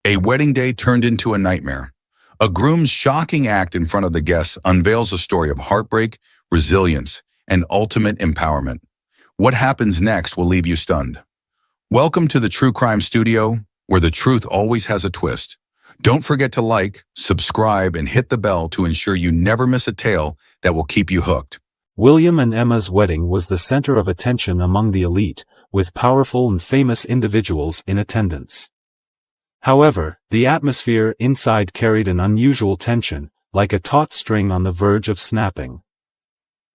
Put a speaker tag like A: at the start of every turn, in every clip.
A: A wedding day turned into a nightmare. A groom's shocking act in front of the guests unveils a story of heartbreak, resilience, and ultimate empowerment. What happens next will leave you stunned. Welcome to the True Crime Studio, where the truth always has a twist. Don't forget to like, subscribe, and hit the bell to ensure you never miss a tale that will keep you hooked.
B: William and Emma's wedding was the center of attention among the elite, with powerful and famous individuals in attendance. However, the atmosphere inside carried an unusual tension, like a taut string on the verge of snapping.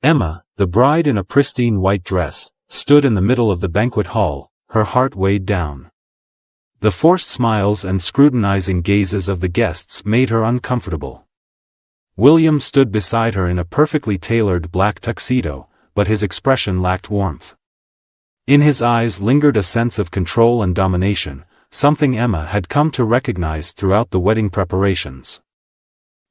B: Emma, the bride in a pristine white dress, stood in the middle of the banquet hall, her heart weighed down. The forced smiles and scrutinizing gazes of the guests made her uncomfortable. William stood beside her in a perfectly tailored black tuxedo, but his expression lacked warmth. In his eyes lingered a sense of control and domination, something Emma had come to recognize throughout the wedding preparations.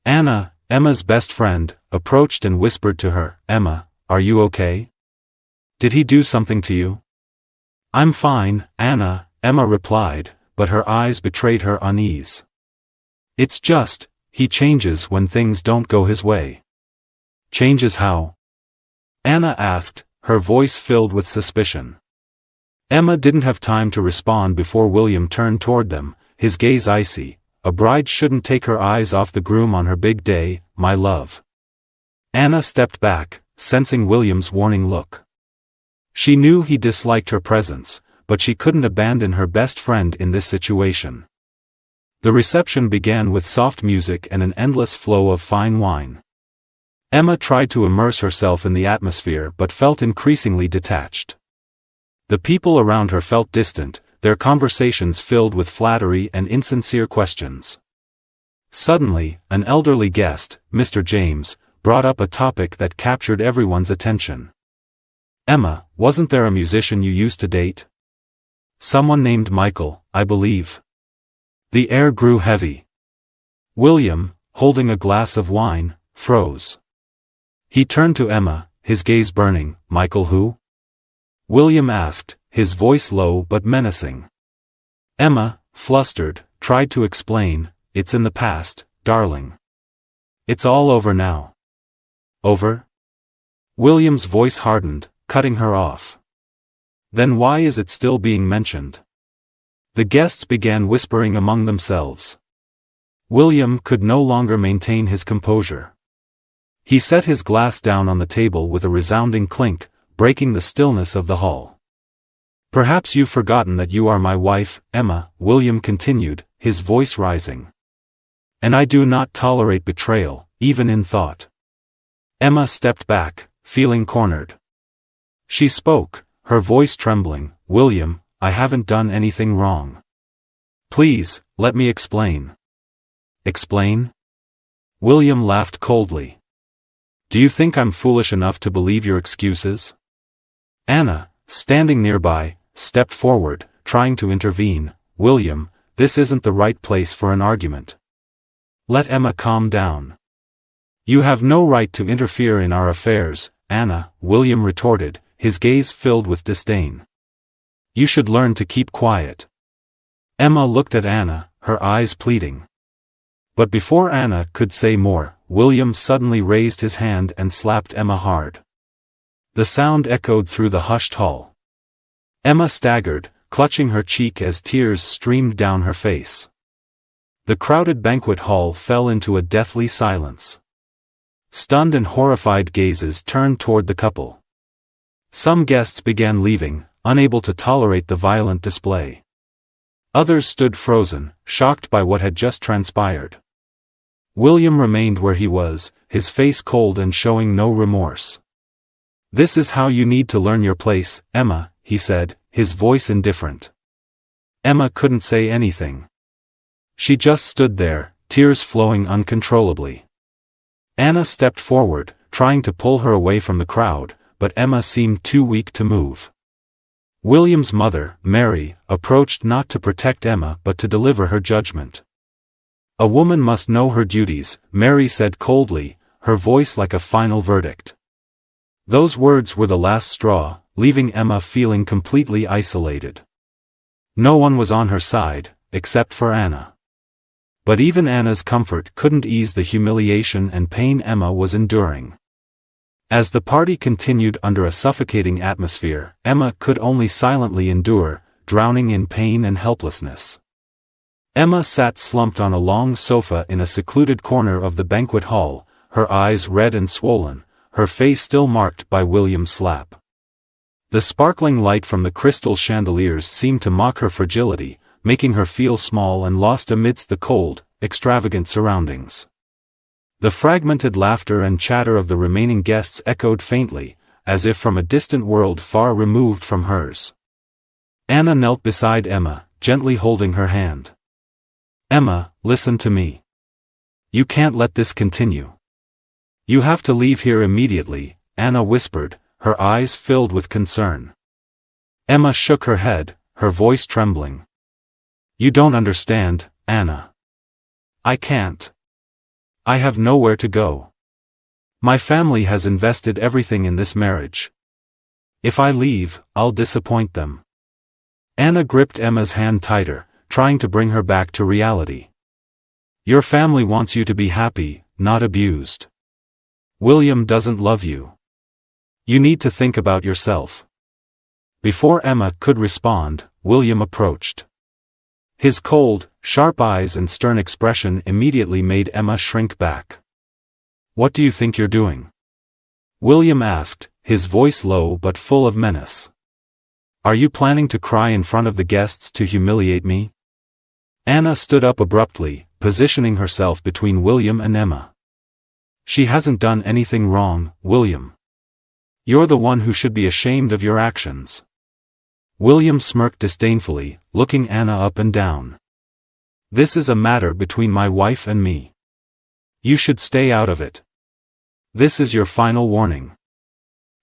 B: Anna, Emma's best friend, approached and whispered to her, "Emma, are you okay? Did he do something to you?" "I'm fine, Anna," Emma replied, but her eyes betrayed her unease. "It's just, he changes when things don't go his way." "Changes how?" Anna asked, her voice filled with suspicion. Emma didn't have time to respond before William turned toward them, his gaze icy. "A bride shouldn't take her eyes off the groom on her big day, my love." Anna stepped back, sensing William's warning look. She knew he disliked her presence, but she couldn't abandon her best friend in this situation. The reception began with soft music and an endless flow of fine wine. Emma tried to immerse herself in the atmosphere but felt increasingly detached. The people around her felt distant, their conversations filled with flattery and insincere questions. Suddenly, an elderly guest, Mr. James, brought up a topic that captured everyone's attention. "Emma, wasn't there a musician you used to date? Someone named Michael, I believe." The air grew heavy. William, holding a glass of wine, froze. He turned to Emma, his gaze burning. "Michael who?" William asked, his voice low but menacing. Emma, flustered, tried to explain, "It's in the past, darling. It's all over now." "Over?" William's voice hardened, cutting her off. "Then why is it still being mentioned?" The guests began whispering among themselves. William could no longer maintain his composure. He set his glass down on the table with a resounding clink, breaking the stillness of the hall. "Perhaps you've forgotten that you are my wife, Emma," William continued, his voice rising. "And I do not tolerate betrayal, even in thought." Emma stepped back, feeling cornered. She spoke, her voice trembling, "William, I haven't done anything wrong. Please, let me explain." "Explain?" William laughed coldly. "Do you think I'm foolish enough to believe your excuses?" Anna, standing nearby, stepped forward, trying to intervene. "William, this isn't the right place for an argument. Let Emma calm down." "You have no right to interfere in our affairs, Anna," William retorted, his gaze filled with disdain. "You should learn to keep quiet." Emma looked at Anna, her eyes pleading. But before Anna could say more, William suddenly raised his hand and slapped Emma hard. The sound echoed through the hushed hall. Emma staggered, clutching her cheek as tears streamed down her face. The crowded banquet hall fell into a deathly silence. Stunned and horrified gazes turned toward the couple. Some guests began leaving, unable to tolerate the violent display. Others stood frozen, shocked by what had just transpired. William remained where he was, his face cold and showing no remorse. "This is how you need to learn your place, Emma," he said, his voice indifferent. Emma couldn't say anything. She just stood there, tears flowing uncontrollably. Anna stepped forward, trying to pull her away from the crowd, but Emma seemed too weak to move. William's mother, Mary, approached not to protect Emma but to deliver her judgment. "A woman must know her duties," Mary said coldly, her voice like a final verdict. Those words were the last straw, leaving Emma feeling completely isolated. No one was on her side, except for Anna. But even Anna's comfort couldn't ease the humiliation and pain Emma was enduring. As the party continued under a suffocating atmosphere, Emma could only silently endure, drowning in pain and helplessness. Emma sat slumped on a long sofa in a secluded corner of the banquet hall, her eyes red and swollen, her face still marked by William's slap. The sparkling light from the crystal chandeliers seemed to mock her fragility, making her feel small and lost amidst the cold, extravagant surroundings. The fragmented laughter and chatter of the remaining guests echoed faintly, as if from a distant world far removed from hers. Anna knelt beside Emma, gently holding her hand. "Emma, listen to me. You can't let this continue. You have to leave here immediately," Anna whispered, her eyes filled with concern. Emma shook her head, her voice trembling. "You don't understand, Anna. I can't. I have nowhere to go. My family has invested everything in this marriage. If I leave, I'll disappoint them." Anna gripped Emma's hand tighter, trying to bring her back to reality. "Your family wants you to be happy, not abused. William doesn't love you. You need to think about yourself." Before Emma could respond, William approached. His cold, sharp eyes and stern expression immediately made Emma shrink back. "What do you think you're doing?" William asked, his voice low but full of menace. "Are you planning to cry in front of the guests to humiliate me?" Anna stood up abruptly, positioning herself between William and Emma. "She hasn't done anything wrong, William. You're the one who should be ashamed of your actions." William smirked disdainfully, looking Anna up and down. "This is a matter between my wife and me. You should stay out of it. This is your final warning."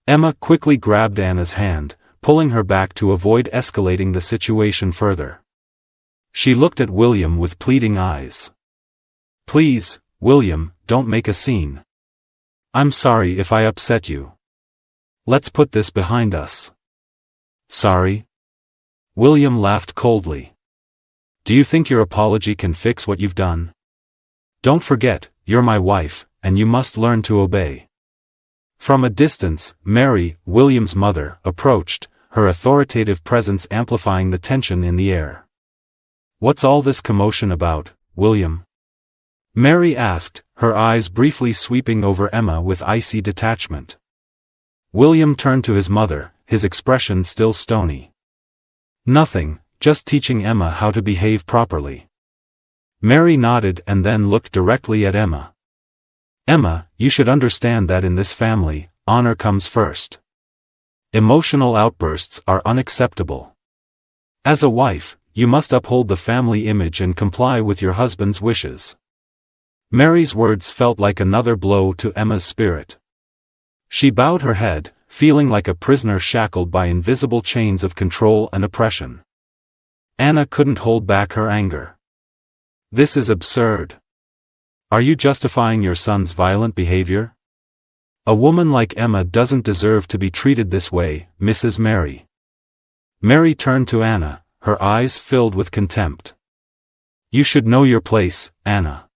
B: Emma quickly grabbed Anna's hand, pulling her back to avoid escalating the situation further. She looked at William with pleading eyes. "Please, William, don't make a scene. I'm sorry if I upset you. Let's put this behind us." "Sorry?" William laughed coldly. "Do you think your apology can fix what you've done? Don't forget, you're my wife, and you must learn to obey." From a distance, Mary, William's mother, approached, her authoritative presence amplifying the tension in the air. "What's all this commotion about, William?" Mary asked, her eyes briefly sweeping over Emma with icy detachment. William turned to his mother, his expression still stony. "Nothing, just teaching Emma how to behave properly." Mary nodded and then looked directly at Emma. "Emma, you should understand that in this family, honor comes first. Emotional outbursts are unacceptable. As a wife, you must uphold the family image and comply with your husband's wishes." Mary's words felt like another blow to Emma's spirit. She bowed her head, feeling like a prisoner shackled by invisible chains of control and oppression. Anna couldn't hold back her anger. "This is absurd. Are you justifying your son's violent behavior? A woman like Emma doesn't deserve to be treated this way, Mrs. Mary." Mary turned to Anna, her eyes filled with contempt. "You should know your place, Anna.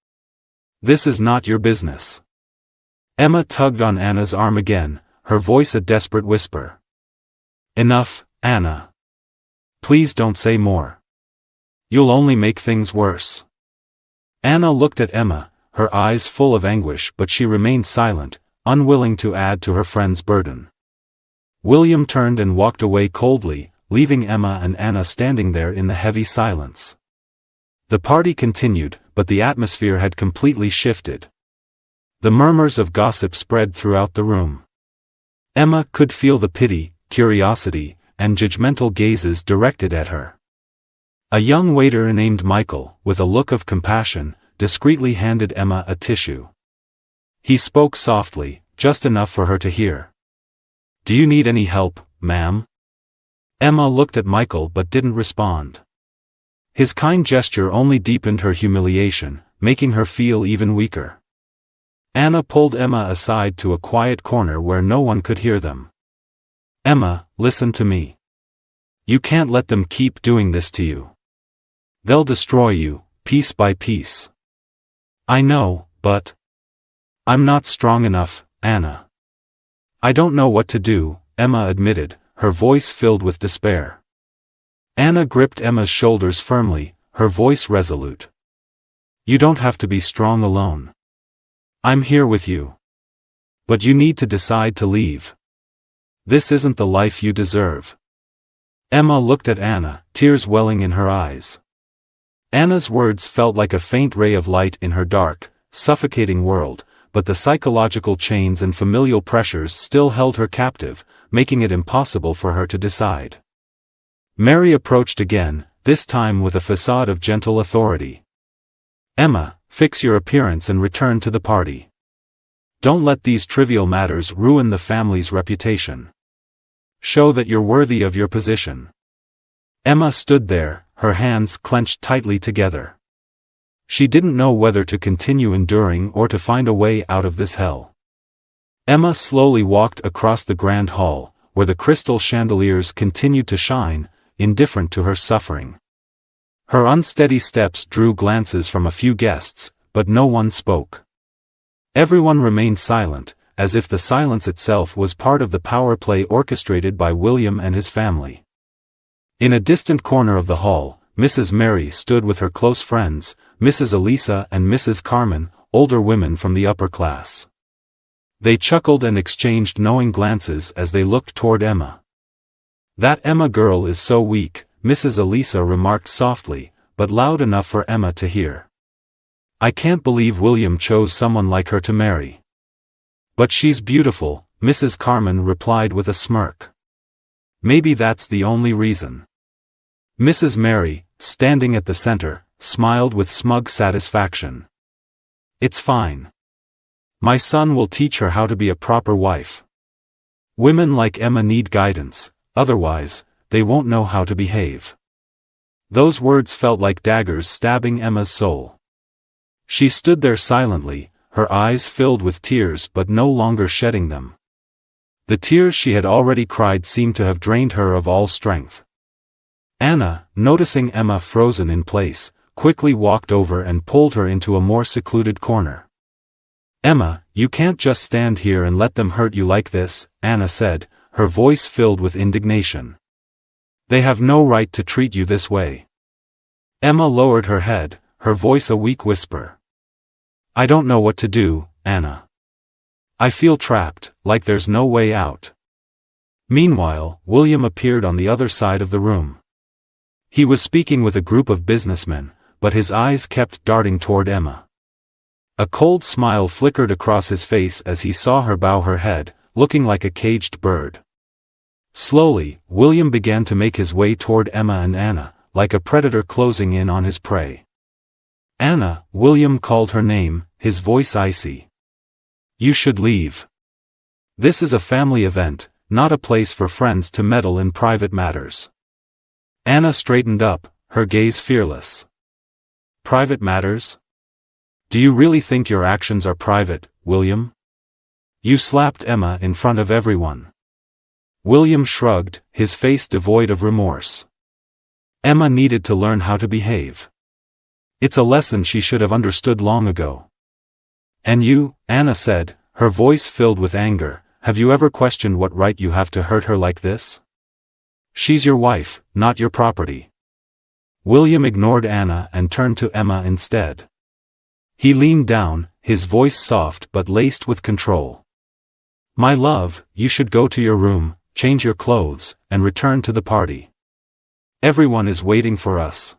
B: This is not your business." Emma tugged on Anna's arm again, her voice a desperate whisper. "Enough, Anna. Please don't say more. You'll only make things worse." Anna looked at Emma, her eyes full of anguish, but she remained silent, unwilling to add to her friend's burden. William turned and walked away coldly, leaving Emma and Anna standing there in the heavy silence. The party continued, but the atmosphere had completely shifted. The murmurs of gossip spread throughout the room. Emma could feel the pity, curiosity, and judgmental gazes directed at her. A young waiter named Michael, with a look of compassion, discreetly handed Emma a tissue. He spoke softly, just enough for her to hear. "Do you need any help, ma'am?" Emma looked at Michael but didn't respond. His kind gesture only deepened her humiliation, making her feel even weaker. Anna pulled Emma aside to a quiet corner where no one could hear them. "Emma, listen to me. You can't let them keep doing this to you. They'll destroy you, piece by piece. I know, but I'm not strong enough, Anna. I don't know what to do, Emma admitted, her voice filled with despair. Anna gripped Emma's shoulders firmly, her voice resolute. You don't have to be strong alone. I'm here with you. But you need to decide to leave. This isn't the life you deserve. Emma looked at Anna, tears welling in her eyes. Anna's words felt like a faint ray of light in her dark, suffocating world, but the psychological chains and familial pressures still held her captive, making it impossible for her to decide. Mary approached again, this time with a facade of gentle authority. Emma, fix your appearance and return to the party. Don't let these trivial matters ruin the family's reputation. Show that you're worthy of your position. Emma stood there, her hands clenched tightly together. She didn't know whether to continue enduring or to find a way out of this hell. Emma slowly walked across the grand hall, where the crystal chandeliers continued to shine, indifferent to her suffering. Her unsteady steps drew glances from a few guests, but no one spoke. Everyone remained silent, as if the silence itself was part of the power play orchestrated by William and his family. In a distant corner of the hall, Mrs. Mary stood with her close friends, Mrs. Elisa and Mrs. Carmen, older women from the upper class. They chuckled and exchanged knowing glances as they looked toward Emma. That Emma girl is so weak, Mrs. Elisa remarked softly, but loud enough for Emma to hear. I can't believe William chose someone like her to marry. But she's beautiful, Mrs. Carmen replied with a smirk. Maybe that's the only reason. Mrs. Mary, standing at the center, smiled with smug satisfaction. It's fine. My son will teach her how to be a proper wife. Women like Emma need guidance, otherwise, they won't know how to behave. Those words felt like daggers stabbing Emma's soul. She stood there silently, her eyes filled with tears but no longer shedding them. The tears she had already cried seemed to have drained her of all strength. Anna, noticing Emma frozen in place, quickly walked over and pulled her into a more secluded corner. Emma, you can't just stand here and let them hurt you like this, Anna said, her voice filled with indignation. They have no right to treat you this way. Emma lowered her head, her voice a weak whisper. I don't know what to do, Anna. I feel trapped, like there's no way out. Meanwhile, William appeared on the other side of the room. He was speaking with a group of businessmen, but his eyes kept darting toward Emma. A cold smile flickered across his face as he saw her bow her head, looking like a caged bird. Slowly, William began to make his way toward Emma and Anna, like a predator closing in on his prey. Anna, William called her name, his voice icy. You should leave. This is a family event, not a place for friends to meddle in private matters. Anna straightened up, her gaze fearless. Private matters? Do you really think your actions are private, William? You slapped Emma in front of everyone. William shrugged, his face devoid of remorse. Emma needed to learn how to behave. It's a lesson she should have understood long ago. And you, Anna said, her voice filled with anger, have you ever questioned what right you have to hurt her like this? She's your wife, not your property. William ignored Anna and turned to Emma instead. He leaned down, his voice soft but laced with control. My love, you should go to your room, change your clothes, and return to the party. Everyone is waiting for us.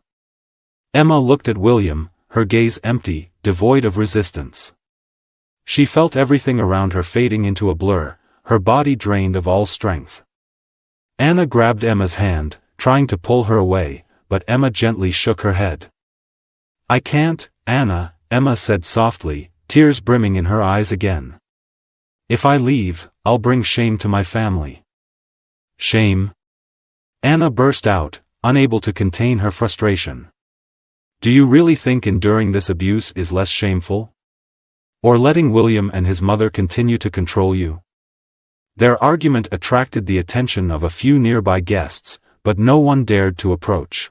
B: Emma looked at William, her gaze empty, devoid of resistance. She felt everything around her fading into a blur, her body drained of all strength. Anna grabbed Emma's hand, trying to pull her away, but Emma gently shook her head. I can't, Anna, Emma said softly, tears brimming in her eyes again. If I leave, I'll bring shame to my family. Shame? Anna burst out, unable to contain her frustration. Do you really think enduring this abuse is less shameful? Or letting William and his mother continue to control you? Their argument attracted the attention of a few nearby guests, but no one dared to approach.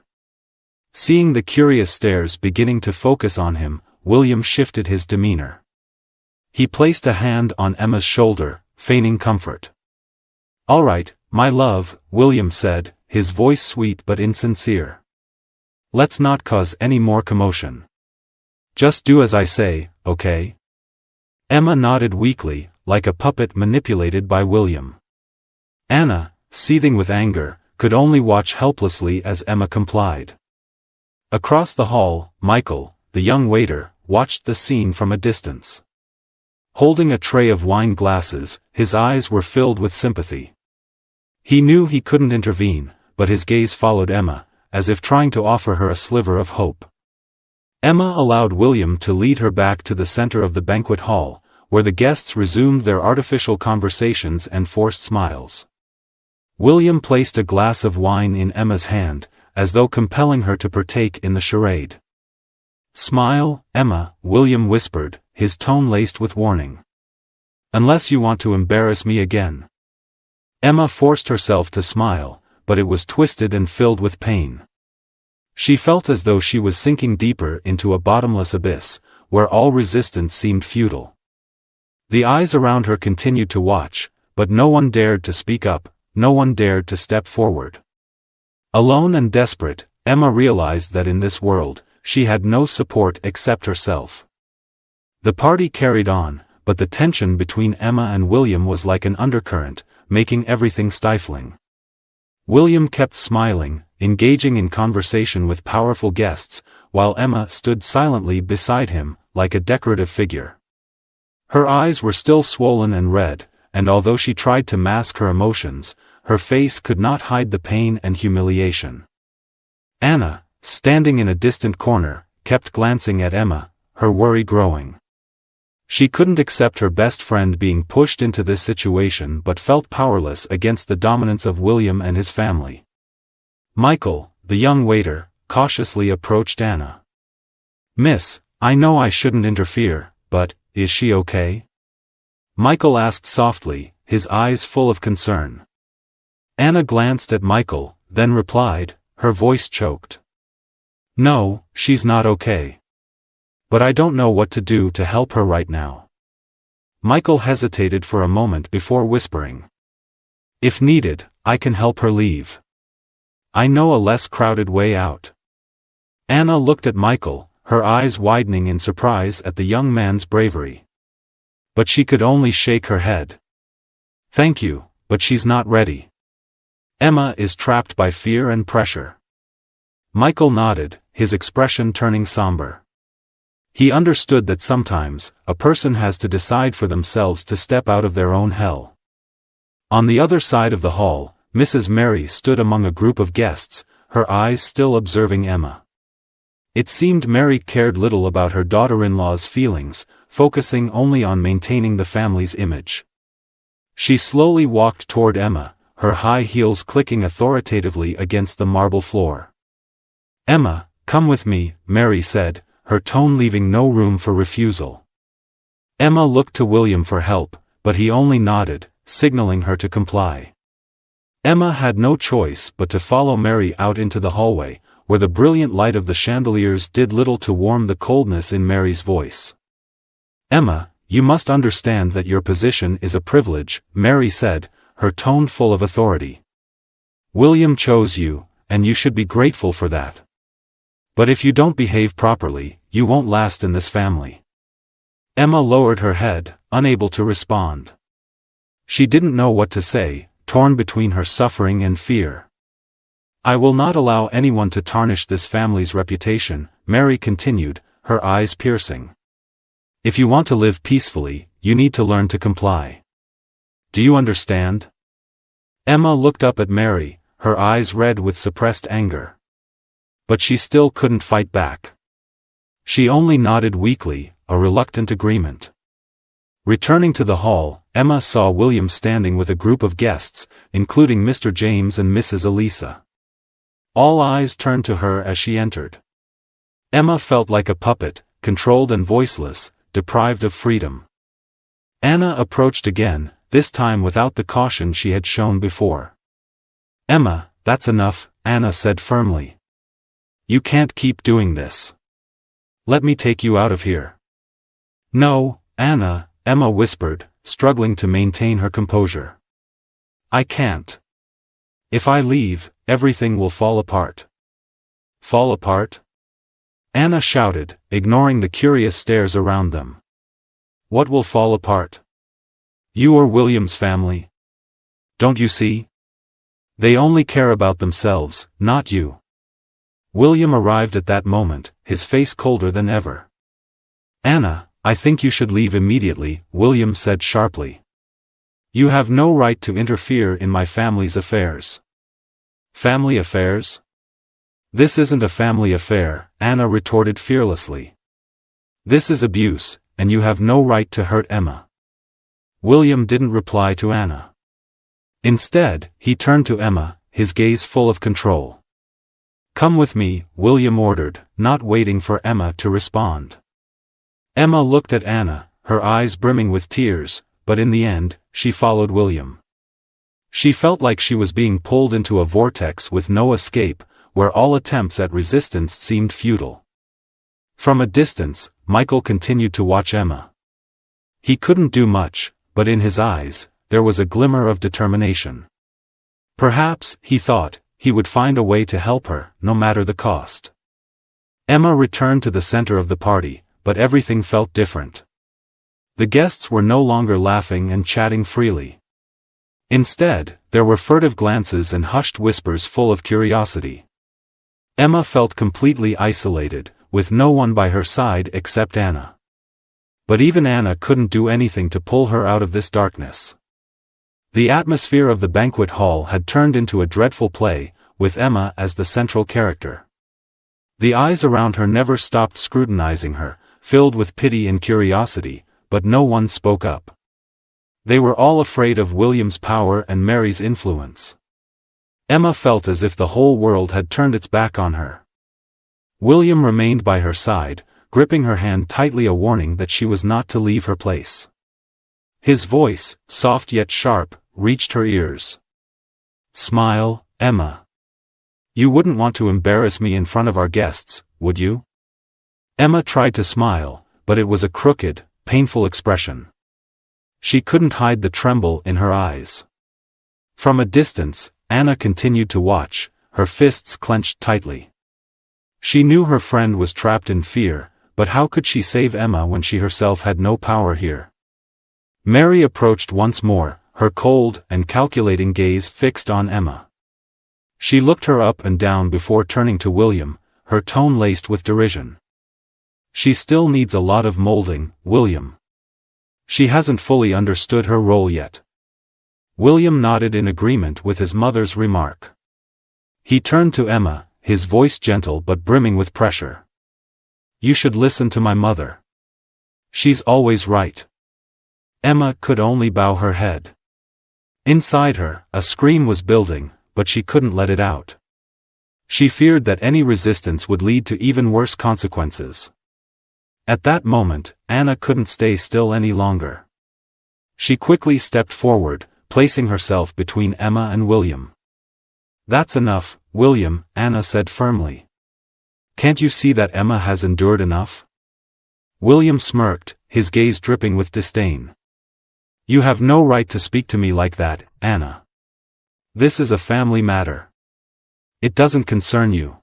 B: Seeing the curious stares beginning to focus on him, William shifted his demeanor. He placed a hand on Emma's shoulder, feigning comfort. "All right, my love," William said, his voice sweet but insincere. "Let's not cause any more commotion. Just do as I say, okay?" Emma nodded weakly, like a puppet manipulated by William. Anna, seething with anger, could only watch helplessly as Emma complied. Across the hall, Michael, the young waiter, watched the scene from a distance. Holding a tray of wine glasses, his eyes were filled with sympathy. He knew he couldn't intervene, but his gaze followed Emma, as if trying to offer her a sliver of hope. Emma allowed William to lead her back to the center of the banquet hall, where the guests resumed their artificial conversations and forced smiles. William placed a glass of wine in Emma's hand, as though compelling her to partake in the charade. "Smile, Emma," William whispered, his tone laced with warning. "Unless you want to embarrass me again." Emma forced herself to smile, but it was twisted and filled with pain. She felt as though she was sinking deeper into a bottomless abyss, where all resistance seemed futile. The eyes around her continued to watch, but no one dared to speak up, no one dared to step forward. Alone and desperate, Emma realized that in this world, she had no support except herself. The party carried on, but the tension between Emma and William was like an undercurrent, making everything stifling. William kept smiling, engaging in conversation with powerful guests, while Emma stood silently beside him, like a decorative figure. Her eyes were still swollen and red, and although she tried to mask her emotions, her face could not hide the pain and humiliation. Anna, standing in a distant corner, kept glancing at Emma, her worry growing. She couldn't accept her best friend being pushed into this situation but felt powerless against the dominance of William and his family. Michael, the young waiter, cautiously approached Anna. "Miss, I know I shouldn't interfere, but, is she okay?" Michael asked softly, his eyes full of concern. Anna glanced at Michael, then replied, her voice choked. "No, she's not okay. But I don't know what to do to help her right now." Michael hesitated for a moment before whispering. "If needed, I can help her leave. I know a less crowded way out." Anna looked at Michael, her eyes widening in surprise at the young man's bravery. But she could only shake her head. "Thank you, but she's not ready. Emma is trapped by fear and pressure." Michael nodded, his expression turning somber. He understood that sometimes, a person has to decide for themselves to step out of their own hell. On the other side of the hall, Mrs. Mary stood among a group of guests, her eyes still observing Emma. It seemed Mary cared little about her daughter-in-law's feelings, focusing only on maintaining the family's image. She slowly walked toward Emma, her high heels clicking authoritatively against the marble floor. "Emma, come with me," Mary said, her tone leaving no room for refusal. Emma looked to William for help, but he only nodded, signaling her to comply. Emma had no choice but to follow Mary out into the hallway, where the brilliant light of the chandeliers did little to warm the coldness in Mary's voice. "Emma, you must understand that your position is a privilege," Mary said, her tone full of authority. "William chose you, and you should be grateful for that. But if you don't behave properly, you won't last in this family." Emma lowered her head, unable to respond. She didn't know what to say, torn between her suffering and fear. "I will not allow anyone to tarnish this family's reputation," Mary continued, her eyes piercing. "If you want to live peacefully, you need to learn to comply. Do you understand?" Emma looked up at Mary, her eyes red with suppressed anger. But she still couldn't fight back. She only nodded weakly, a reluctant agreement. Returning to the hall, Emma saw William standing with a group of guests, including Mr. James and Mrs. Elisa. All eyes turned to her as she entered. Emma felt like a puppet, controlled and voiceless, deprived of freedom. Anna approached again, this time without the caution she had shown before. "Emma, that's enough," Anna said firmly. "You can't keep doing this. Let me take you out of here. No, Anna, Emma whispered, struggling to maintain her composure. I can't. If I leave, everything will fall apart. Fall apart? Anna shouted, ignoring the curious stares around them. What will fall apart? You or William's family? Don't you see? They only care about themselves, not you. William arrived at that moment, his face colder than ever. Anna, I think you should leave immediately, William said sharply. You have no right to interfere in my family's affairs. Family affairs? This isn't a family affair, Anna retorted fearlessly. This is abuse, and you have no right to hurt Emma. William didn't reply to Anna. Instead, he turned to Emma, his gaze full of control. Come with me, William ordered, not waiting for Emma to respond. Emma looked at Anna, her eyes brimming with tears, but in the end, she followed William. She felt like she was being pulled into a vortex with no escape, where all attempts at resistance seemed futile. From a distance, Michael continued to watch Emma. He couldn't do much, but in his eyes, there was a glimmer of determination. Perhaps, he thought, he would find a way to help her, no matter the cost. Emma returned to the center of the party, but everything felt different. The guests were no longer laughing and chatting freely. Instead, there were furtive glances and hushed whispers full of curiosity. Emma felt completely isolated, with no one by her side except Anna. But even Anna couldn't do anything to pull her out of this darkness. The atmosphere of the banquet hall had turned into a dreadful play, with Emma as the central character. The eyes around her never stopped scrutinizing her, filled with pity and curiosity, but no one spoke up. They were all afraid of William's power and Mary's influence. Emma felt as if the whole world had turned its back on her. William remained by her side, gripping her hand tightly, a warning that she was not to leave her place. His voice, soft yet sharp, reached her ears. Smile, Emma. You wouldn't want to embarrass me in front of our guests, would you? Emma tried to smile, but it was a crooked, painful expression. She couldn't hide the tremble in her eyes. From a distance, Anna continued to watch, her fists clenched tightly. She knew her friend was trapped in fear, but how could she save Emma when she herself had no power here? Mary approached once more, her cold and calculating gaze fixed on Emma. She looked her up and down before turning to William, her tone laced with derision. She still needs a lot of molding, William. She hasn't fully understood her role yet. William nodded in agreement with his mother's remark. He turned to Emma, his voice gentle but brimming with pressure. You should listen to my mother. She's always right. Emma could only bow her head. Inside her, a scream was building, but she couldn't let it out. She feared that any resistance would lead to even worse consequences. At that moment, Anna couldn't stay still any longer. She quickly stepped forward, placing herself between Emma and William. That's enough, William, Anna said firmly. Can't you see that Emma has endured enough? William smirked, his gaze dripping with disdain. You have no right to speak to me like that, Anna. This is a family matter. It doesn't concern you.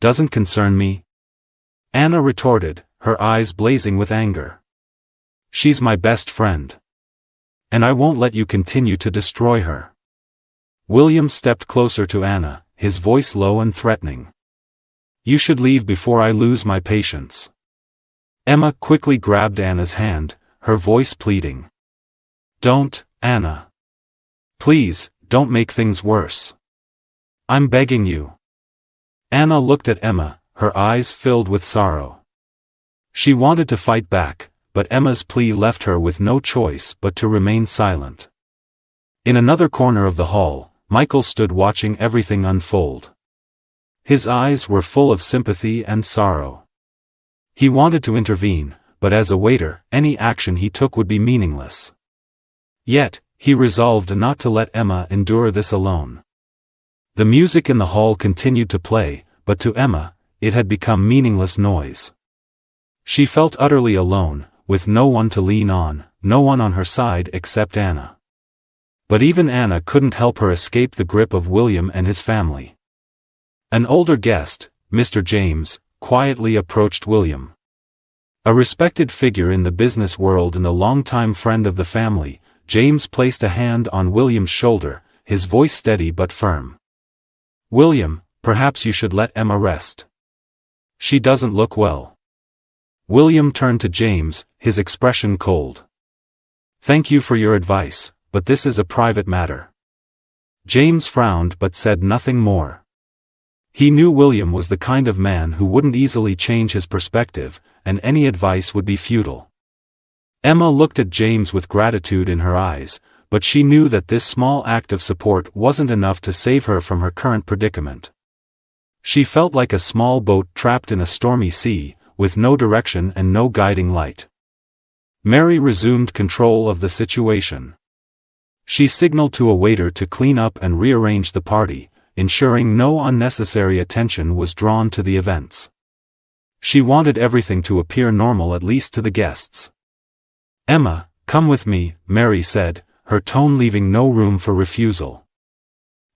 B: Doesn't concern me? Anna retorted, her eyes blazing with anger. She's my best friend. And I won't let you continue to destroy her. William stepped closer to Anna, his voice low and threatening. You should leave before I lose my patience. Emma quickly grabbed Anna's hand, her voice pleading. Don't, Anna. Please, don't make things worse. I'm begging you. Anna looked at Emma, her eyes filled with sorrow. She wanted to fight back, but Emma's plea left her with no choice but to remain silent. In another corner of the hall, Michael stood watching everything unfold. His eyes were full of sympathy and sorrow. He wanted to intervene, but as a waiter, any action he took would be meaningless. Yet, he resolved not to let Emma endure this alone. The music in the hall continued to play, but to Emma, it had become meaningless noise. She felt utterly alone, with no one to lean on, no one on her side except Anna. But even Anna couldn't help her escape the grip of William and his family. An older guest, Mr. James, quietly approached William. A respected figure in the business world and a longtime friend of the family, James placed a hand on William's shoulder, his voice steady but firm. "William, perhaps you should let Emma rest. She doesn't look well." William turned to James, his expression cold. "Thank you for your advice, but this is a private matter." James frowned but said nothing more. He knew William was the kind of man who wouldn't easily change his perspective, and any advice would be futile. Emma looked at James with gratitude in her eyes, but she knew that this small act of support wasn't enough to save her from her current predicament. She felt like a small boat trapped in a stormy sea, with no direction and no guiding light. Mary resumed control of the situation. She signaled to a waiter to clean up and rearrange the party, ensuring no unnecessary attention was drawn to the events. She wanted everything to appear normal, at least to the guests. "Emma, come with me," Mary said, her tone leaving no room for refusal.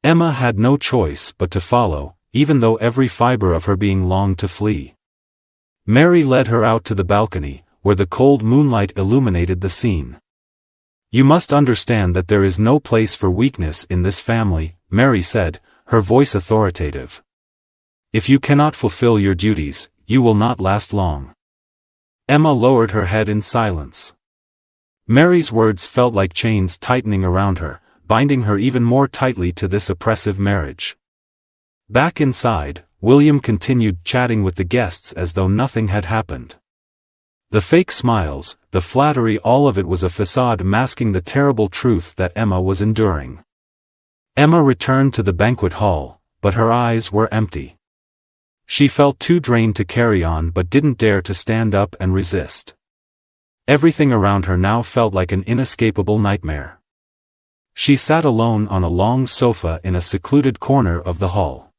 B: Emma had no choice but to follow, even though every fiber of her being longed to flee. Mary led her out to the balcony, where the cold moonlight illuminated the scene. "You must understand that there is no place for weakness in this family," Mary said, her voice authoritative. "If you cannot fulfill your duties, you will not last long." Emma lowered her head in silence. Mary's words felt like chains tightening around her, binding her even more tightly to this oppressive marriage. Back inside, William continued chatting with the guests as though nothing had happened. The fake smiles, the flattery, all of it was a facade masking the terrible truth that Emma was enduring. Emma returned to the banquet hall, but her eyes were empty. She felt too drained to carry on but didn't dare to stand up and resist. Everything around her now felt like an inescapable nightmare. She sat alone on a long sofa in a secluded corner of the hall.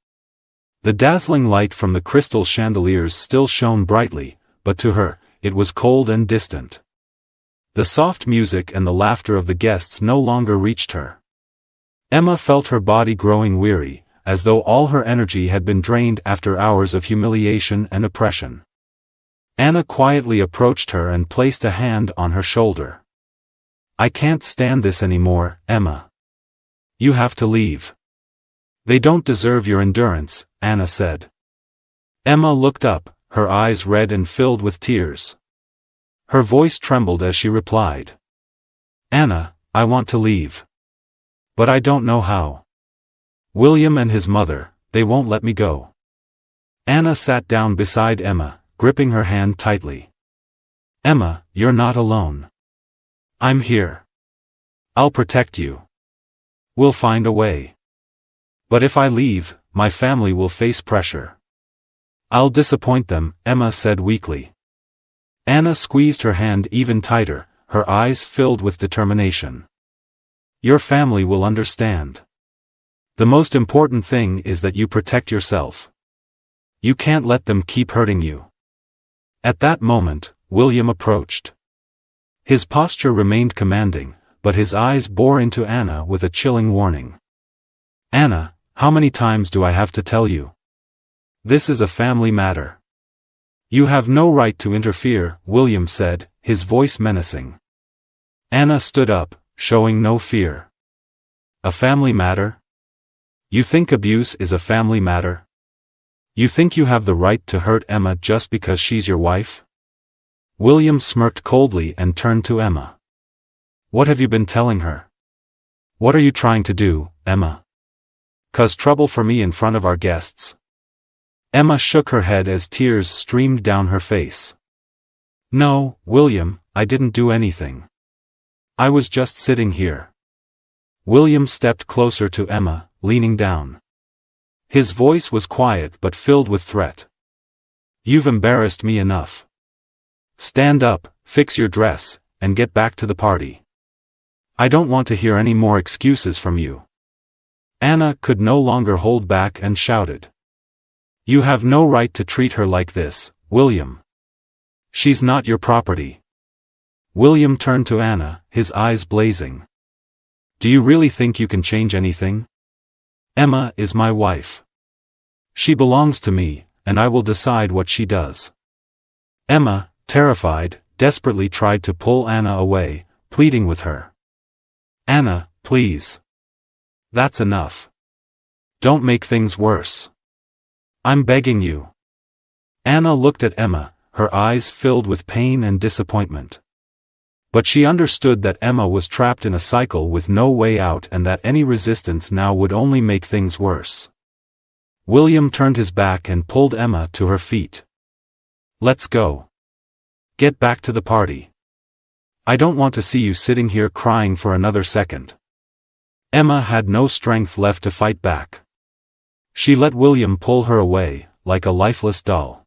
B: The dazzling light from the crystal chandeliers still shone brightly, but to her, it was cold and distant. The soft music and the laughter of the guests no longer reached her. Emma felt her body growing weary, as though all her energy had been drained after hours of humiliation and oppression. Anna quietly approached her and placed a hand on her shoulder. "I can't stand this anymore, Emma. You have to leave." "They don't deserve your endurance," Anna said. Emma looked up, her eyes red and filled with tears. Her voice trembled as she replied. "Anna, I want to leave. But I don't know how. William and his mother, they won't let me go." Anna sat down beside Emma, gripping her hand tightly. "Emma, you're not alone. I'm here. I'll protect you. We'll find a way. But if I leave, my family will face pressure. I'll disappoint them," Emma said weakly. Anna squeezed her hand even tighter, her eyes filled with determination. "Your family will understand. The most important thing is that you protect yourself. You can't let them keep hurting you." At that moment, William approached. His posture remained commanding, but his eyes bore into Anna with a chilling warning. "Anna, how many times do I have to tell you? This is a family matter. You have no right to interfere," William said, his voice menacing. Anna stood up, showing no fear. "A family matter? You think abuse is a family matter? You think you have the right to hurt Emma just because she's your wife?" William smirked coldly and turned to Emma. "What have you been telling her? What are you trying to do, Emma? Cause trouble for me in front of our guests?" Emma shook her head as tears streamed down her face. "No, William, I didn't do anything. I was just sitting here." William stepped closer to Emma, leaning down. His voice was quiet but filled with threat. "You've embarrassed me enough. Stand up, fix your dress, and get back to the party. I don't want to hear any more excuses from you." Anna could no longer hold back and shouted. "You have no right to treat her like this, William. She's not your property. William turned to Anna, his eyes blazing. Do you really think you can change anything? Emma is my wife. She belongs to me, and I will decide what she does. Emma, terrified, desperately tried to pull Anna away, pleading with her. Anna, please. That's enough. Don't make things worse. I'm begging you. Anna looked at Emma, her eyes filled with pain and disappointment. But she understood that Emma was trapped in a cycle with no way out and that any resistance now would only make things worse. William turned his back and pulled Emma to her feet. Let's go. Get back to the party. I don't want to see you sitting here crying for another second. Emma had no strength left to fight back. She let William pull her away, like a lifeless doll.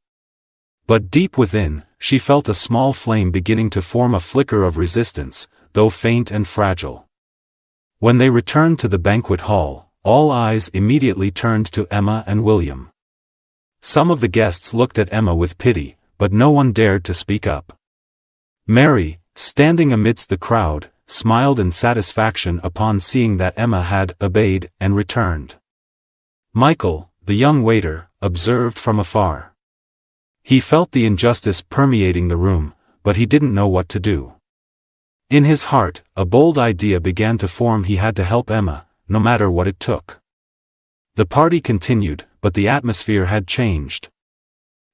B: But deep within, she felt a small flame beginning to form, a flicker of resistance, though faint and fragile. When they returned to the banquet hall, all eyes immediately turned to Emma and William. Some of the guests looked at Emma with pity, but no one dared to speak up. Mary, standing amidst the crowd, smiled in satisfaction upon seeing that Emma had obeyed and returned. Michael, the young waiter, observed from afar. He felt the injustice permeating the room, but he didn't know what to do. In his heart, a bold idea began to form: he had to help Emma, no matter what it took. The party continued, but the atmosphere had changed.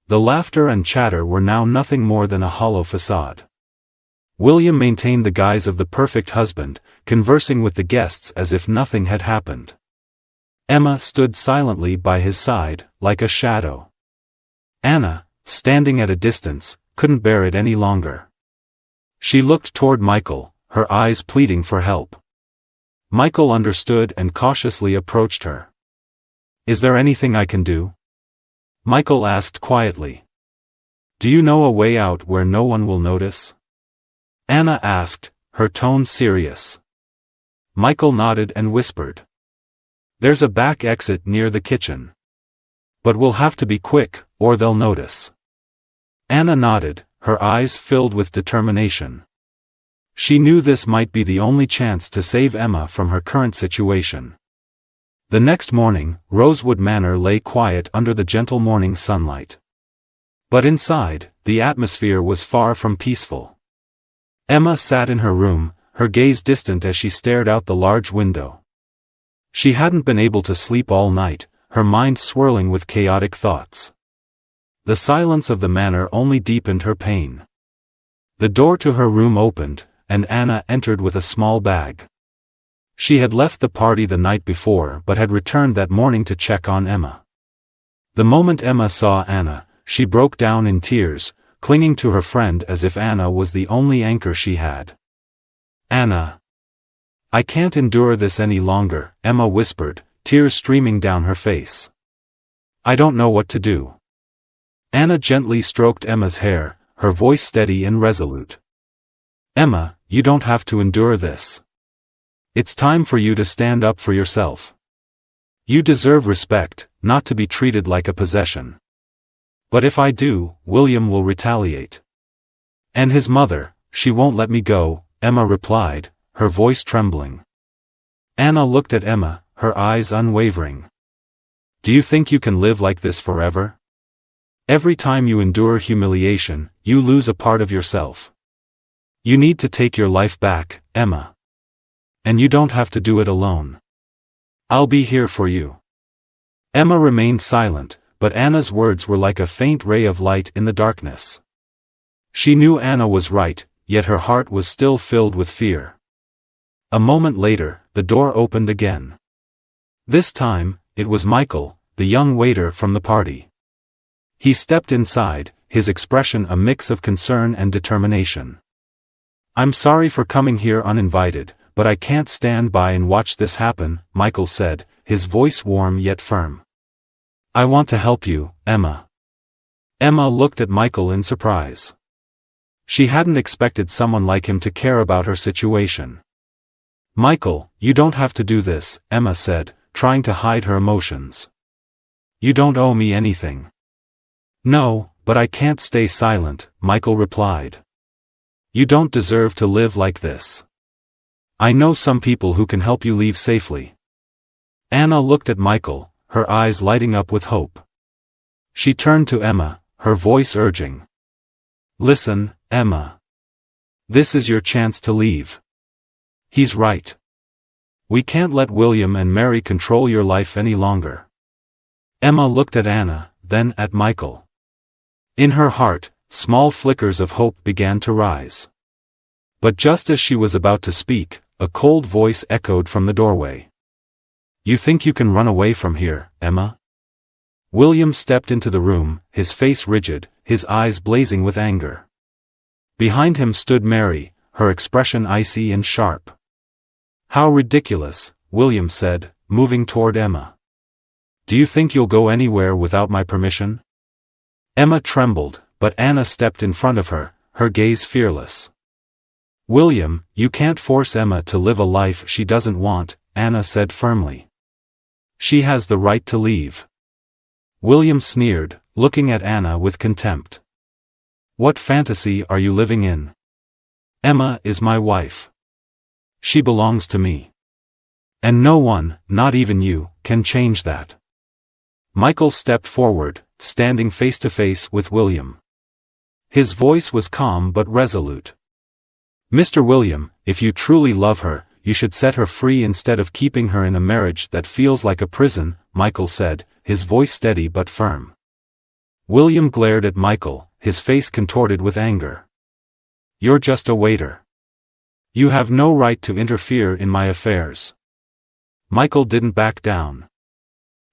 B: The laughter and chatter were now nothing more than a hollow facade. William maintained the guise of the perfect husband, conversing with the guests as if nothing had happened. Emma stood silently by his side, like a shadow. Anna, standing at a distance, couldn't bear it any longer. She looked toward Michael, her eyes pleading for help. Michael understood and cautiously approached her. Is there anything I can do? Michael asked quietly. Do you know a way out where no one will notice? Anna asked, her tone serious. Michael nodded and whispered. There's a back exit near the kitchen. But we'll have to be quick, or they'll notice. Anna nodded, her eyes filled with determination. She knew this might be the only chance to save Emma from her current situation. The next morning, Rosewood Manor lay quiet under the gentle morning sunlight. But inside, the atmosphere was far from peaceful. Emma sat in her room, her gaze distant as she stared out the large window. She hadn't been able to sleep all night, her mind swirling with chaotic thoughts. The silence of the manor only deepened her pain. The door to her room opened, and Anna entered with a small bag. She had left the party the night before but had returned that morning to check on Emma. The moment Emma saw Anna, she broke down in tears, clinging to her friend as if Anna was the only anchor she had. Anna. I can't endure this any longer, Emma whispered, tears streaming down her face. I don't know what to do. Anna gently stroked Emma's hair, her voice steady and resolute. Emma, you don't have to endure this. It's time for you to stand up for yourself. You deserve respect, not to be treated like a possession. But if I do, William will retaliate. And his mother, she won't let me go, Emma replied, her voice trembling. Anna looked at Emma, her eyes unwavering. Do you think you can live like this forever? Every time you endure humiliation, you lose a part of yourself. You need to take your life back, Emma. And you don't have to do it alone. I'll be here for you. Emma remained silent, but Anna's words were like a faint ray of light in the darkness. She knew Anna was right, yet her heart was still filled with fear. A moment later, the door opened again. This time, it was Michael, the young waiter from the party. He stepped inside, his expression a mix of concern and determination. I'm sorry for coming here uninvited, but I can't stand by and watch this happen, Michael said, his voice warm yet firm. I want to help you, Emma. Emma looked at Michael in surprise. She hadn't expected someone like him to care about her situation. Michael, you don't have to do this, Emma said, trying to hide her emotions. You don't owe me anything. No, but I can't stay silent, Michael replied. You don't deserve to live like this. I know some people who can help you leave safely. Anna looked at Michael, her eyes lighting up with hope. She turned to Emma, her voice urging. Listen, Emma. This is your chance to leave. He's right. We can't let William and Mary control your life any longer. Emma looked at Anna, then at Michael. In her heart, small flickers of hope began to rise. But just as she was about to speak, a cold voice echoed from the doorway. You think you can run away from here, Emma? William stepped into the room, his face rigid, his eyes blazing with anger. Behind him stood Mary, her expression icy and sharp. How ridiculous, William said, moving toward Emma. Do you think you'll go anywhere without my permission? Emma trembled, but Anna stepped in front of her, her gaze fearless. William, you can't force Emma to live a life she doesn't want, Anna said firmly. She has the right to leave. William sneered, looking at Anna with contempt. What fantasy are you living in? Emma is my wife. She belongs to me. And no one, not even you, can change that. Michael stepped forward, standing face to face with William. His voice was calm but resolute. Mr. William, if you truly love her, you should set her free instead of keeping her in a marriage that feels like a prison, Michael said, his voice steady but firm. William glared at Michael, his face contorted with anger. You're just a waiter. You have no right to interfere in my affairs. Michael didn't back down.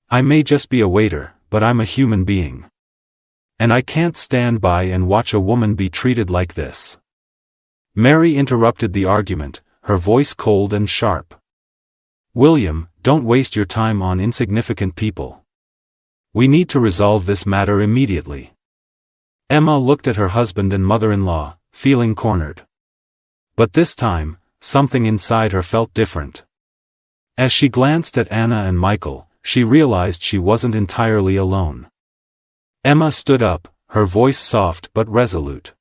B: I may just be a waiter, but I'm a human being. And I can't stand by and watch a woman be treated like this. Mary interrupted the argument, her voice cold and sharp. William, don't waste your time on insignificant people. We need to resolve this matter immediately. Emma looked at her husband and mother-in-law, feeling cornered. But this time, something inside her felt different. As she glanced at Anna and Michael, she realized she wasn't entirely alone. Emma stood up, her voice soft but resolute.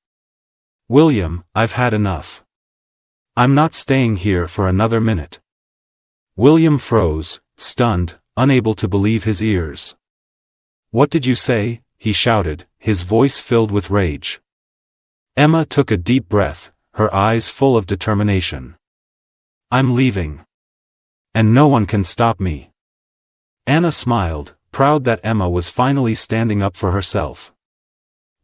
B: William, I've had enough. I'm not staying here for another minute. William froze, stunned, unable to believe his ears. What did you say? He shouted, his voice filled with rage. Emma took a deep breath, her eyes full of determination. I'm leaving. And no one can stop me. Anna smiled, proud that Emma was finally standing up for herself.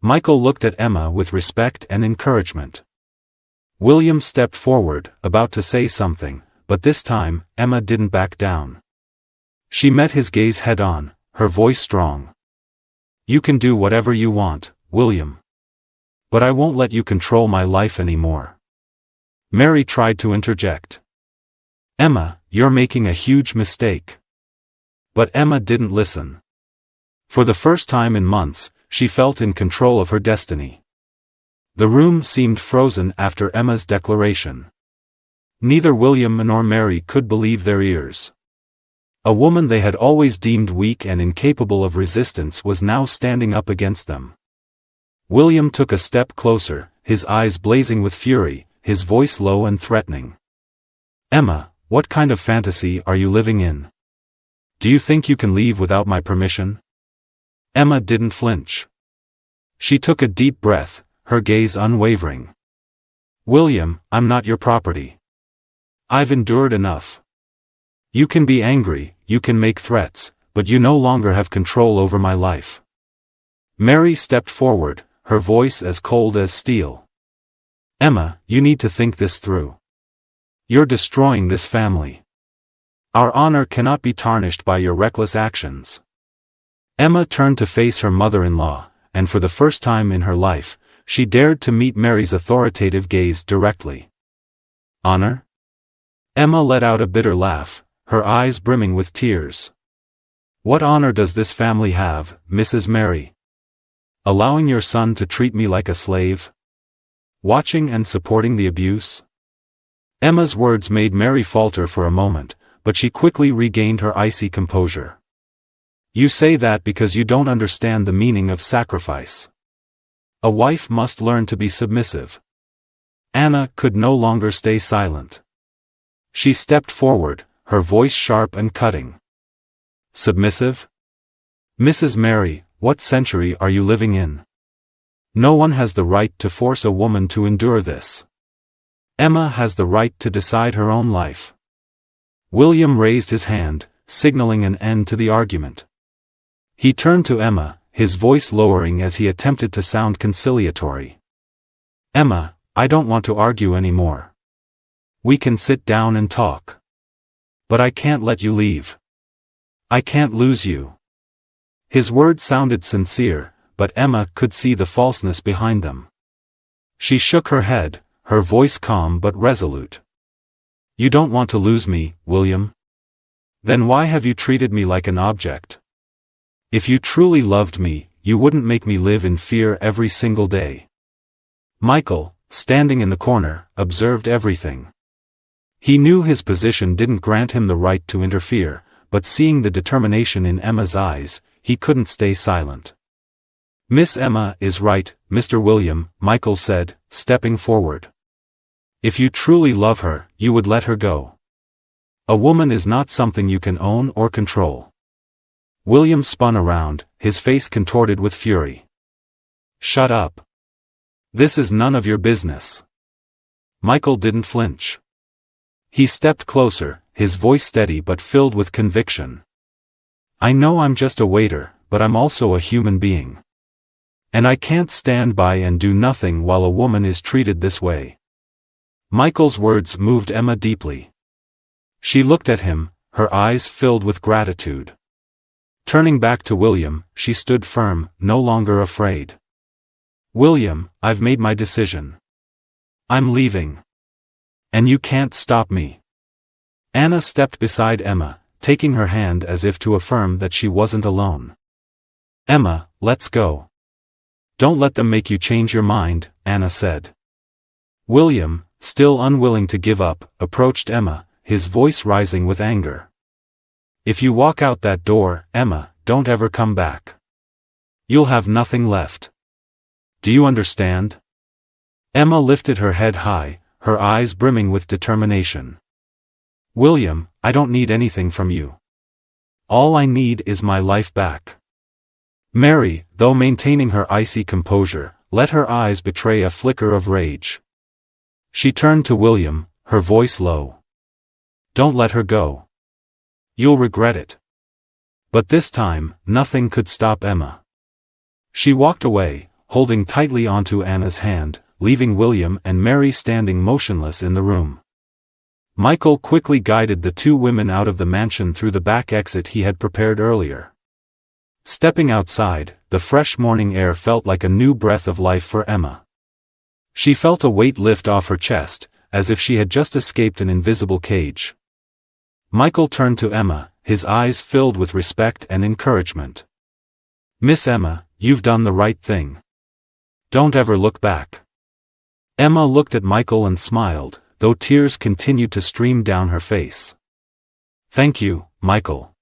B: Michael looked at Emma with respect and encouragement. William stepped forward, about to say something, but this time, Emma didn't back down. She met his gaze head-on, her voice strong. You can do whatever you want, William. But I won't let you control my life anymore. Mary tried to interject. Emma, you're making a huge mistake. But Emma didn't listen. For the first time in months, she felt in control of her destiny. The room seemed frozen after Emma's declaration. Neither William nor Mary could believe their ears. A woman they had always deemed weak and incapable of resistance was now standing up against them. William took a step closer, his eyes blazing with fury, his voice low and threatening. Emma, what kind of fantasy are you living in? Do you think you can leave without my permission? Emma didn't flinch. She took a deep breath, her gaze unwavering. William, I'm not your property. I've endured enough. You can be angry, you can make threats, but you no longer have control over my life. Mary stepped forward, her voice as cold as steel. Emma, you need to think this through. You're destroying this family. Our honor cannot be tarnished by your reckless actions. Emma turned to face her mother-in-law, and for the first time in her life, she dared to meet Mary's authoritative gaze directly. Honor? Emma let out a bitter laugh, her eyes brimming with tears. What honor does this family have, Mrs. Mary? Allowing your son to treat me like a slave? Watching and supporting the abuse? Emma's words made Mary falter for a moment, but she quickly regained her icy composure. You say that because you don't understand the meaning of sacrifice. A wife must learn to be submissive. Anna could no longer stay silent. She stepped forward, her voice sharp and cutting. Submissive? Mrs. Mary, what century are you living in? No one has the right to force a woman to endure this. Emma has the right to decide her own life. William raised his hand, signaling an end to the argument. He turned to Emma, his voice lowering as he attempted to sound conciliatory. Emma, I don't want to argue anymore. We can sit down and talk. But I can't let you leave. I can't lose you. His words sounded sincere, but Emma could see the falseness behind them. She shook her head, her voice calm but resolute. You don't want to lose me, William? Then why have you treated me like an object? If you truly loved me, you wouldn't make me live in fear every single day. Michael, standing in the corner, observed everything. He knew his position didn't grant him the right to interfere, but seeing the determination in Emma's eyes, he couldn't stay silent. Miss Emma is right, Mr. William, Michael said, stepping forward. If you truly love her, you would let her go. A woman is not something you can own or control. William spun around, his face contorted with fury. Shut up. This is none of your business. Michael didn't flinch. He stepped closer, his voice steady but filled with conviction. I know I'm just a waiter, but I'm also a human being. And I can't stand by and do nothing while a woman is treated this way. Michael's words moved Emma deeply. She looked at him, her eyes filled with gratitude. Turning back to William, she stood firm, no longer afraid. William, I've made my decision. I'm leaving. And you can't stop me. Anna stepped beside Emma, taking her hand as if to affirm that she wasn't alone. Emma, let's go. Don't let them make you change your mind, Anna said. William, still unwilling to give up, approached Emma, his voice rising with anger. If you walk out that door, Emma, don't ever come back. You'll have nothing left. Do you understand? Emma lifted her head high, her eyes brimming with determination. William, I don't need anything from you. All I need is my life back. Mary, though maintaining her icy composure, let her eyes betray a flicker of rage. She turned to William, her voice low. Don't let her go. You'll regret it. But this time, nothing could stop Emma. She walked away, holding tightly onto Anna's hand, leaving William and Mary standing motionless in the room. Michael quickly guided the two women out of the mansion through the back exit he had prepared earlier. Stepping outside, the fresh morning air felt like a new breath of life for Emma. She felt a weight lift off her chest, as if she had just escaped an invisible cage. Michael turned to Emma, his eyes filled with respect and encouragement. Miss Emma, you've done the right thing. Don't ever look back. Emma looked at Michael and smiled, though tears continued to stream down her face. Thank you, Michael.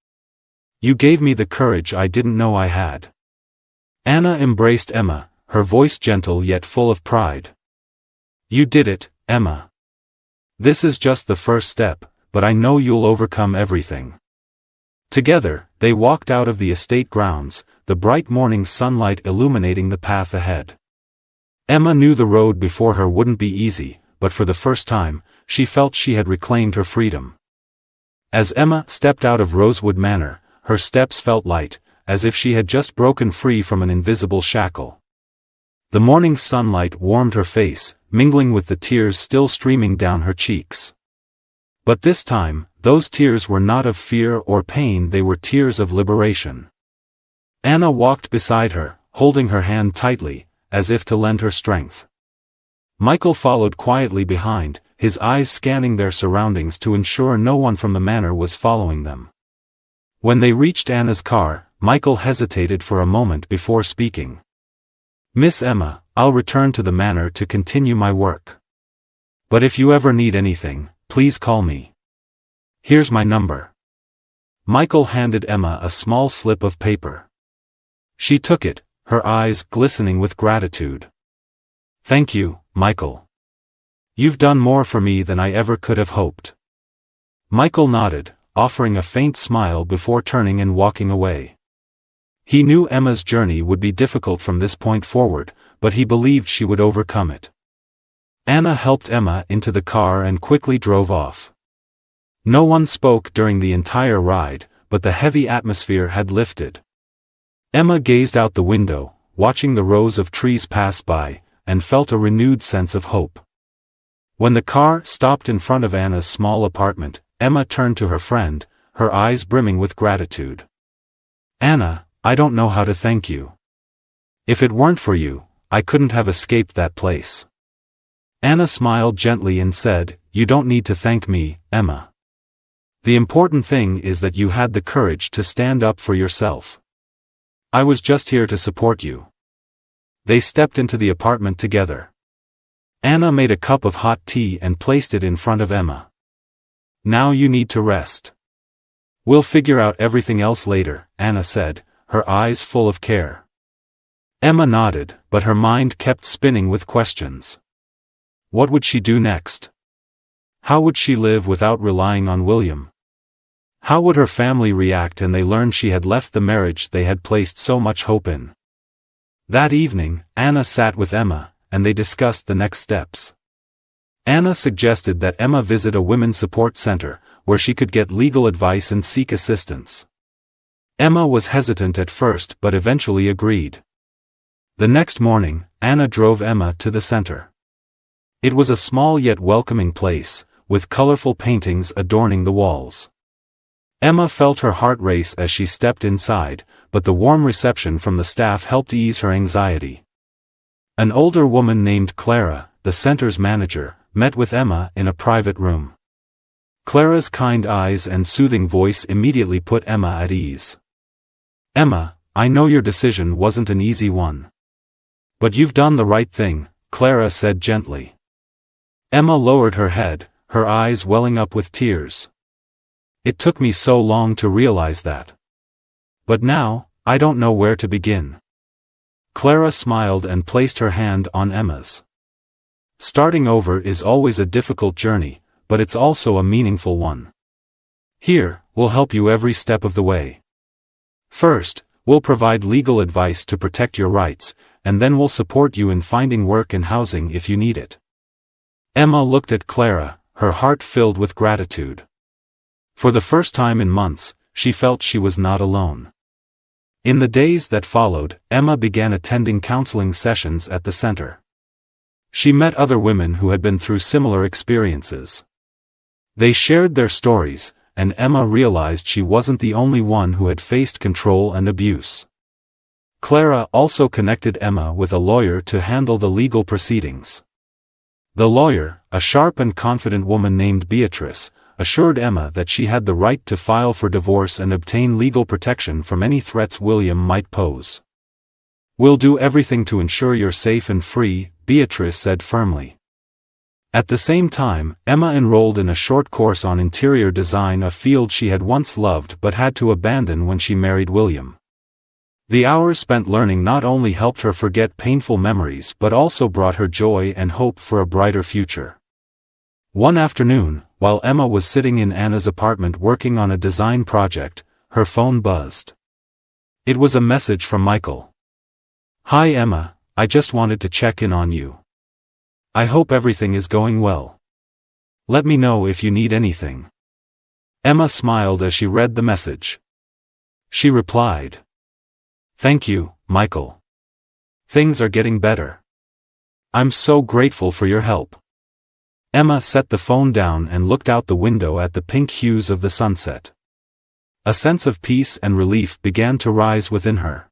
B: You gave me the courage I didn't know I had. Anna embraced Emma, her voice gentle yet full of pride. You did it, Emma. This is just the first step, but I know you'll overcome everything. Together, they walked out of the estate grounds, the bright morning sunlight illuminating the path ahead. Emma knew the road before her wouldn't be easy, but for the first time, she felt she had reclaimed her freedom. As Emma stepped out of Rosewood Manor, her steps felt light, as if she had just broken free from an invisible shackle. The morning sunlight warmed her face, mingling with the tears still streaming down her cheeks. But this time, those tears were not of fear or pain, they were tears of liberation. Anna walked beside her, holding her hand tightly, as if to lend her strength. Michael followed quietly behind, his eyes scanning their surroundings to ensure no one from the manor was following them. When they reached Anna's car, Michael hesitated for a moment before speaking. Miss Emma, I'll return to the manor to continue my work. But if you ever need anything, please call me. Here's my number. Michael handed Emma a small slip of paper. She took it, her eyes glistening with gratitude. Thank you, Michael. You've done more for me than I ever could have hoped. Michael nodded, offering a faint smile before turning and walking away. He knew Emma's journey would be difficult from this point forward, but he believed she would overcome it. Anna helped Emma into the car and quickly drove off. No one spoke during the entire ride, but the heavy atmosphere had lifted. Emma gazed out the window, watching the rows of trees pass by, and felt a renewed sense of hope. When the car stopped in front of Anna's small apartment, Emma turned to her friend, her eyes brimming with gratitude. Anna, I don't know how to thank you. If it weren't for you, I couldn't have escaped that place. Anna smiled gently and said, You don't need to thank me, Emma. The important thing is that you had the courage to stand up for yourself. I was just here to support you. They stepped into the apartment together. Anna made a cup of hot tea and placed it in front of Emma. Now you need to rest. We'll figure out everything else later, Anna said, her eyes full of care. Emma nodded, but her mind kept spinning with questions. What would she do next? How would she live without relying on William? How would her family react when they learned she had left the marriage they had placed so much hope in? That evening, Anna sat with Emma, and they discussed the next steps. Anna suggested that Emma visit a women's support center, where she could get legal advice and seek assistance. Emma was hesitant at first but eventually agreed. The next morning, Anna drove Emma to the center. It was a small yet welcoming place, with colorful paintings adorning the walls. Emma felt her heart race as she stepped inside, but the warm reception from the staff helped ease her anxiety. An older woman named Clara, the center's manager, met with Emma in a private room. Clara's kind eyes and soothing voice immediately put Emma at ease. Emma, I know your decision wasn't an easy one. But you've done the right thing, Clara said gently. Emma lowered her head, her eyes welling up with tears. It took me so long to realize that. But now, I don't know where to begin. Clara smiled and placed her hand on Emma's. Starting over is always a difficult journey, but it's also a meaningful one. Here, we'll help you every step of the way. First, we'll provide legal advice to protect your rights, and then we'll support you in finding work and housing if you need it. Emma looked at Clara, her heart filled with gratitude. For the first time in months, she felt she was not alone. In the days that followed, Emma began attending counseling sessions at the center. She met other women who had been through similar experiences. They shared their stories, and Emma realized she wasn't the only one who had faced control and abuse. Clara also connected Emma with a lawyer to handle the legal proceedings. The lawyer, a sharp and confident woman named Beatrice, assured Emma that she had the right to file for divorce and obtain legal protection from any threats William might pose. We'll do everything to ensure you're safe and free, Beatrice said firmly. At the same time, Emma enrolled in a short course on interior design, a field she had once loved but had to abandon when she married William. The hours spent learning not only helped her forget painful memories but also brought her joy and hope for a brighter future. One afternoon, while Emma was sitting in Anna's apartment working on a design project, her phone buzzed. It was a message from Michael. Hi Emma, I just wanted to check in on you. I hope everything is going well. Let me know if you need anything. Emma smiled as she read the message. She replied. Thank you, Michael. Things are getting better. I'm so grateful for your help. Emma set the phone down and looked out the window at the pink hues of the sunset. A sense of peace and relief began to rise within her.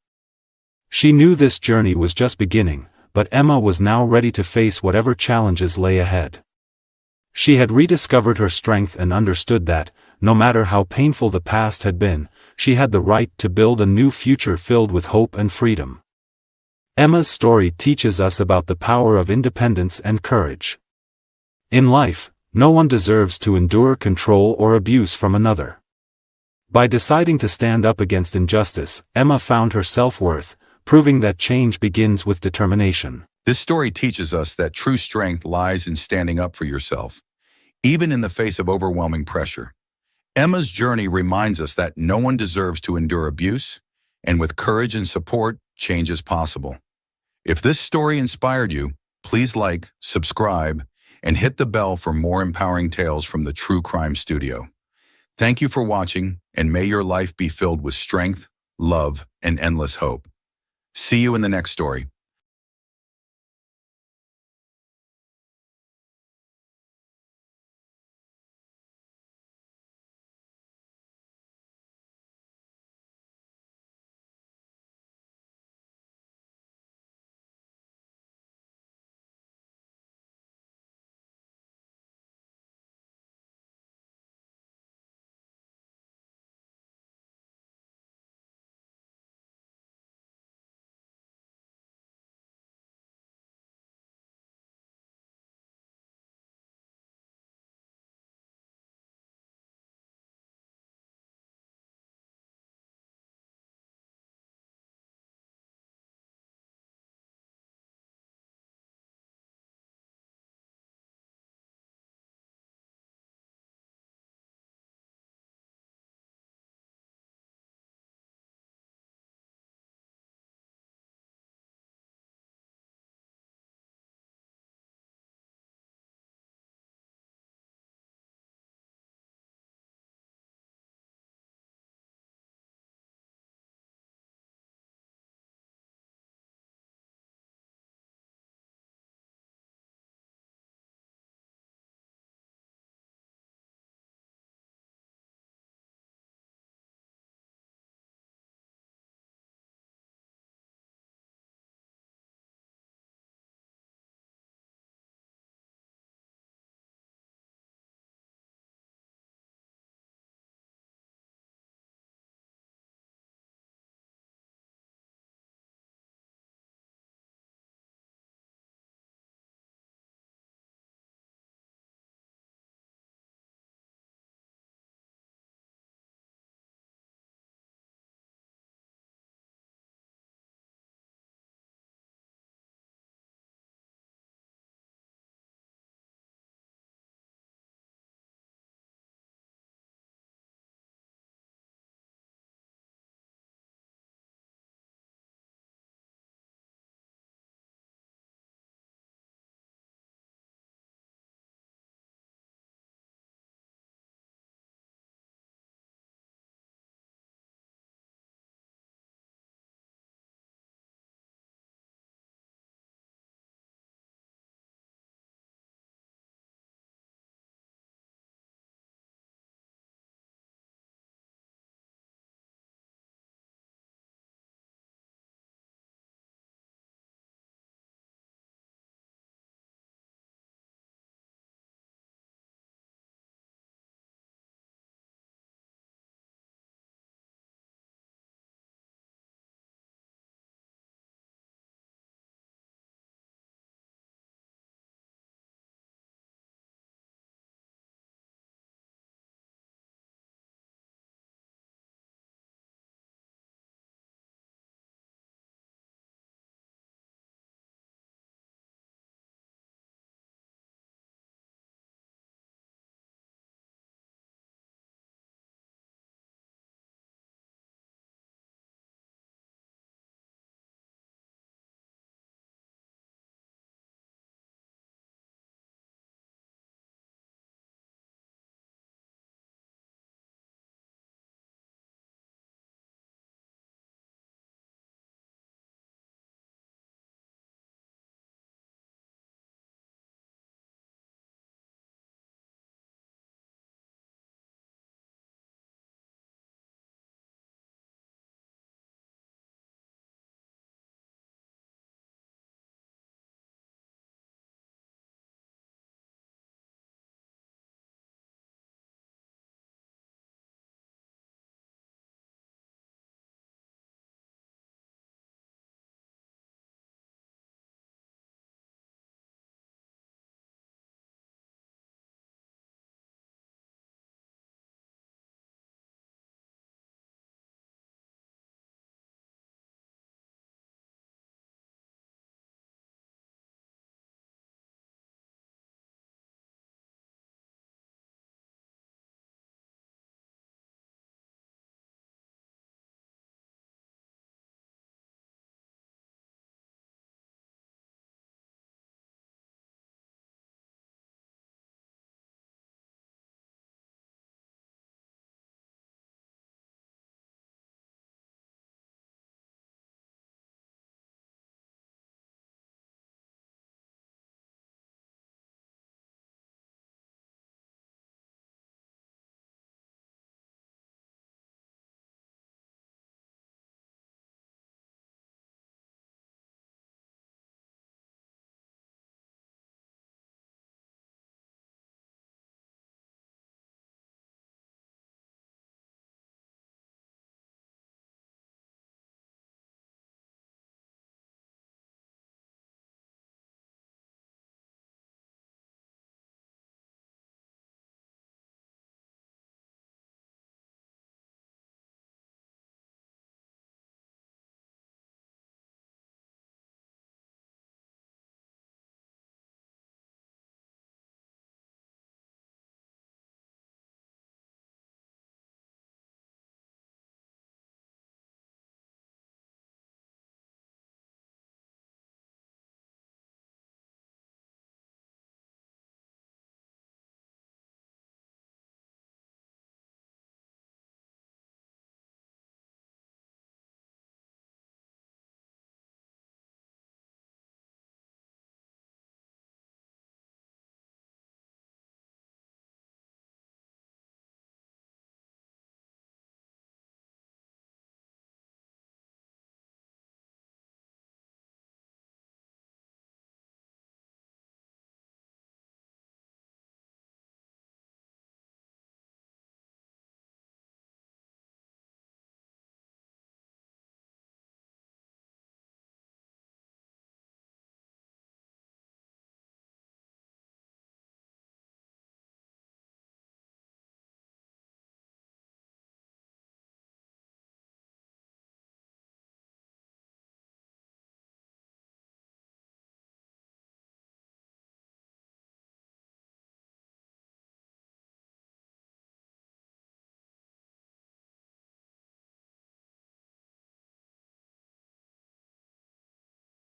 B: She knew this journey was just beginning, but Emma was now ready to face whatever challenges lay ahead. She had rediscovered her strength and understood that, no matter how painful the past had been, she had the right to build a new future filled with hope and freedom. Emma's story teaches us about the power of independence and courage. In life, no one deserves to endure control or abuse from another. By deciding to stand up against injustice, Emma found her self-worth, proving that change begins with determination.
A: This story teaches us that true strength lies in standing up for yourself, even in the face of overwhelming pressure. Emma's journey reminds us that no one deserves to endure abuse, and with courage and support, change is possible. If this story inspired you, please like, subscribe, and hit the bell for more empowering tales from the True Crime Studio. Thank you for watching, and may your life be filled with strength, love, and endless hope. See you in the next story.